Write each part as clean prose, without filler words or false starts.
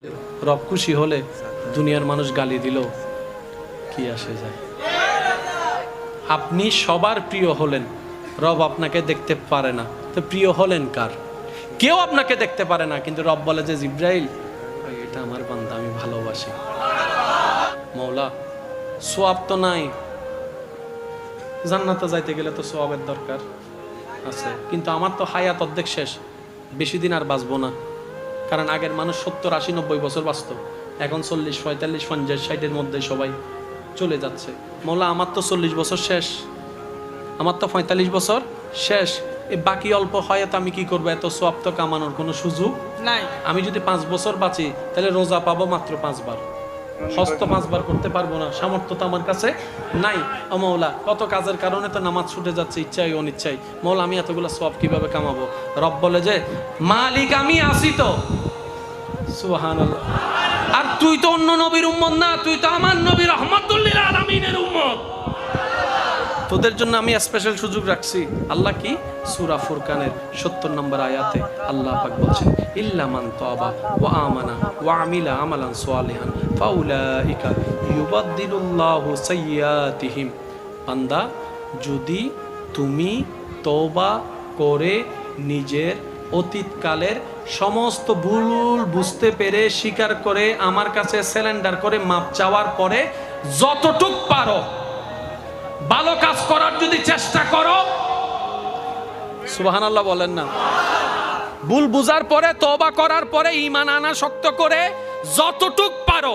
রব খুশি হলে দুনিয়ার মানুষ গালি দিল কি আসে যায়। আপনি সবার প্রিয় হলেন, রব আপনাকে দেখতে পারে না, তো প্রিয় হলেন কার? কেউ আপনাকে দেখতে পারে না, কিন্তু রব বলে যে জিব্রাইল এটা আমার বান্দা, আমি ভালোবাসি। মৌলা সোয়াব তো নাই, জান্নাতে যাইতে গেলে তো সোয়াবের দরকার আছে, কিন্তু আমার তো হায়াত অর্ধেক শেষ, বেশি দিন আর বাঁচবো না। কারণ আগের মানুষ 70, 80, 90 বছর বাঁচত, এখন 40, 45, 50, 60-এর মধ্যে সবাই চলে যাচ্ছে। মৌলা আমার তো 40 বছর শেষ, আমার তো 45 বছর শেষ, এই বাকি অল্প হায়াত আমি কি করবো? এত সোয়াব তো কামানোর কোনো সুযোগ নাই। আমি যদি 5 বছর বাঁচি তাহলে রোজা পাবো মাত্র 5 বার, হজ তো 5 বার করতে পারবো না, সামর্থ্য তো আমার কাছে নাই। ও মৌলা কত কাজের কারণে তো নামাজ ছুটে যাচ্ছে, ইচ্ছাই অনিচ্ছাই। মৌলা আমি এতগুলো সওয়াব কিভাবে কামাবো? রব বলে যে মালিক আমি আসি তো। সুবহানাল্লাহ। আর তুই তো অন্য নবীর উম্মত না, তুই তো আমার নবী রাহমাতুল লিল আলামিনের উম্মত, তোদের জন্য আমি স্পেশাল সুযোগ রাখছি। আল্লাহ কি? সূরা ফুরকানের 70 নম্বর আয়াতে আল্লাহ পাক বলছেন ইল্লা মান তাবা ওয়া আমানা ওয়া আমিলা আমালান সালিহান ফাউলাইকা ইউবাদদিলুল্লাহু সাইয়্যাতিহিম। বান্দা, যদি তুমি তওবা করে নিজের অতীতকালের সমস্ত ভুল বুঝতে পেরে স্বীকার করে আমার কাছে সারেন্ডার করে মাপ চাওয়ার পরে যতটুক পারো ভালো কাজ করার যদি চেষ্টা করো, সুবহানাল্লাহ বলেন না, ভুল বুঝার পরে তওবা করার পরে ঈমান আনা শক্ত করে যতটুক পারো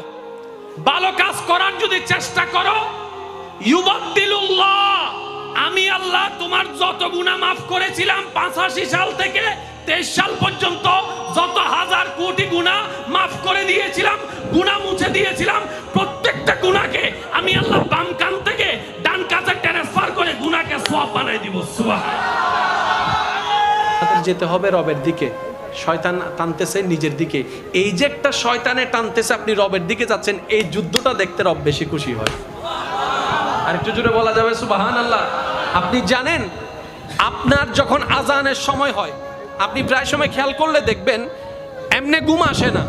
ভালো কাজ করার যদি চেষ্টা করো, ইউবাদদিলুল্লাহ, আমি আল্লাহ তোমার যত গুনাহ মাফ করেছিলাম 85 সাল থেকে 23 সাল পর্যন্ত, যত হাজার কোটি গুনাহ মাফ করে দিয়েছিলাম, গুনাহ মুছে দিয়েছিলাম, প্রত্যেকটা গুনাহকে আমি আল্লাহ বাম কান থেকে ডান কাছে ট্রান্সফার করে গুনাহকে সওয়াব বানাই দিব। সুবহানাল্লাহ। যেতে হবে রবের দিকে, শয়তান টানতেছে নিজের দিকে। এই যে একটা শয়তানে টানতেছে, আপনি রবের দিকে যাচ্ছেন, এই যুদ্ধটা দেখতে রব বেশি খুশি হয়। আর একটু জোরে বলা যাবে সুবহানাল্লাহ। আপনি জানেন, আপনার যখন আজানের সময় হয়, আপনি প্রায় সময় খেয়াল করলে দেখবেন এমনি ঘুম আসে না,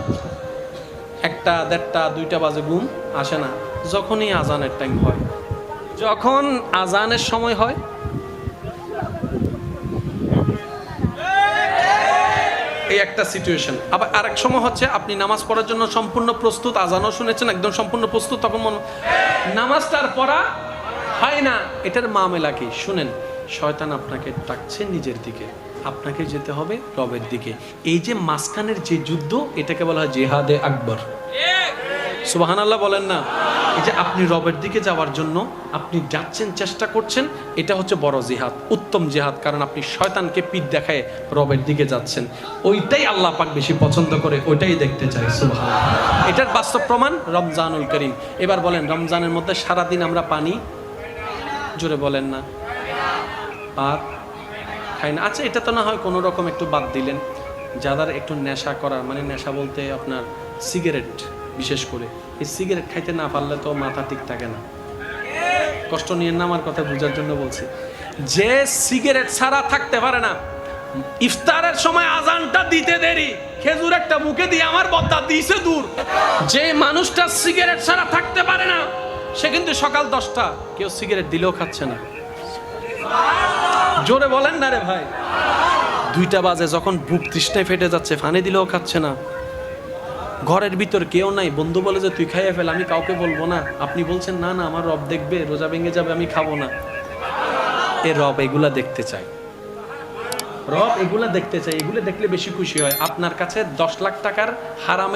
1টা, 1:30, 2টা বাজে ঘুম আসে না, যখনই আজানের টাইম হয়, যখন আজানের সময় হয়, এই একটা সিচুয়েশন। আবার আরেক সময় হচ্ছে আপনি নামাজ পড়ার জন্য সম্পূর্ণ প্রস্তুত, আজানও শুনেছেন একদম সম্পূর্ণ প্রস্তুত, তখন নামাজটার পড়া হয় না। এটার মামলা কি শুনেন, শয়তান আপনাকে ডাকছে নিজের দিকে, আপনাকে যেতে হবে রবের দিকে। এই যে মাঝখানের যে যুদ্ধ, এটাকে বলা হয় জিহাদে আকবর। সুবহানাল্লাহ বলেন না। এই যে আপনি রবের দিকে যাওয়ার জন্য আপনি যাচ্ছেন, চেষ্টা করছেন, এটা হচ্ছে বড় জিহাদ, উত্তম জিহাদ। কারণ আপনি শয়তানকে পিঠ দেখায় রবের দিকে যাচ্ছেন, ওইটাই আল্লাহ পাক বেশি পছন্দ করে, ওইটাই দেখতে চাই। সুবহানাল্লাহ। এটার বাস্তব প্রমাণ রমজানুল করিম। এবার বলেন, রমজানের মধ্যে সারাদিন আমরা পানি, জোরে বলেন না, ভাত খাই না। আচ্ছা, এটা তো না হয় কোনো রকম একটু বাদ দিলেন, যাদের একটু নেশা করার, মানে নেশা বলতে আপনার সিগারেট, বিশেষ করে এই সিগারেট খাইতে না পারলে তো মাথা ঠিক থাকে না। কষ্ট নিয়ে না, আমার কথা বোঝার জন্য বলছি। যে সিগারেট ছাড়া থাকতে পারে না, ইফতারের সময় আজানটা দিতে দেরি, খেজুর একটা মুখে দিয়ে আমার বদ্দা দিয়েছে দূর। যে মানুষটা সিগারেট ছাড়া থাকতে পারে না, সে কিন্তু সকাল 10টা কেউ সিগারেট দিলেও খাচ্ছে না। জোরে বলেন না রে ভাই। 2টা বাজে যখন বুক তৃষ্ণায় ফেটে যাচ্ছে, ফানে দিলেও খাচ্ছে না। ঘরের ভিতর কেউ নাই, বন্ধু বলে যে তুই খাইয়ে ফেল, আমি কাউকে বলবো না। আপনি বলছেন না না, আমার রব দেখবে, রোজা ভেঙে যাবে, আমি খাবো না। এ রব এগুলা দেখতে চাই, রব এগুলা দেখতে চাই, এগুলো দেখলে বেশি খুশি হয়। আপনার কাছে 10 লাখ টাকার হারামে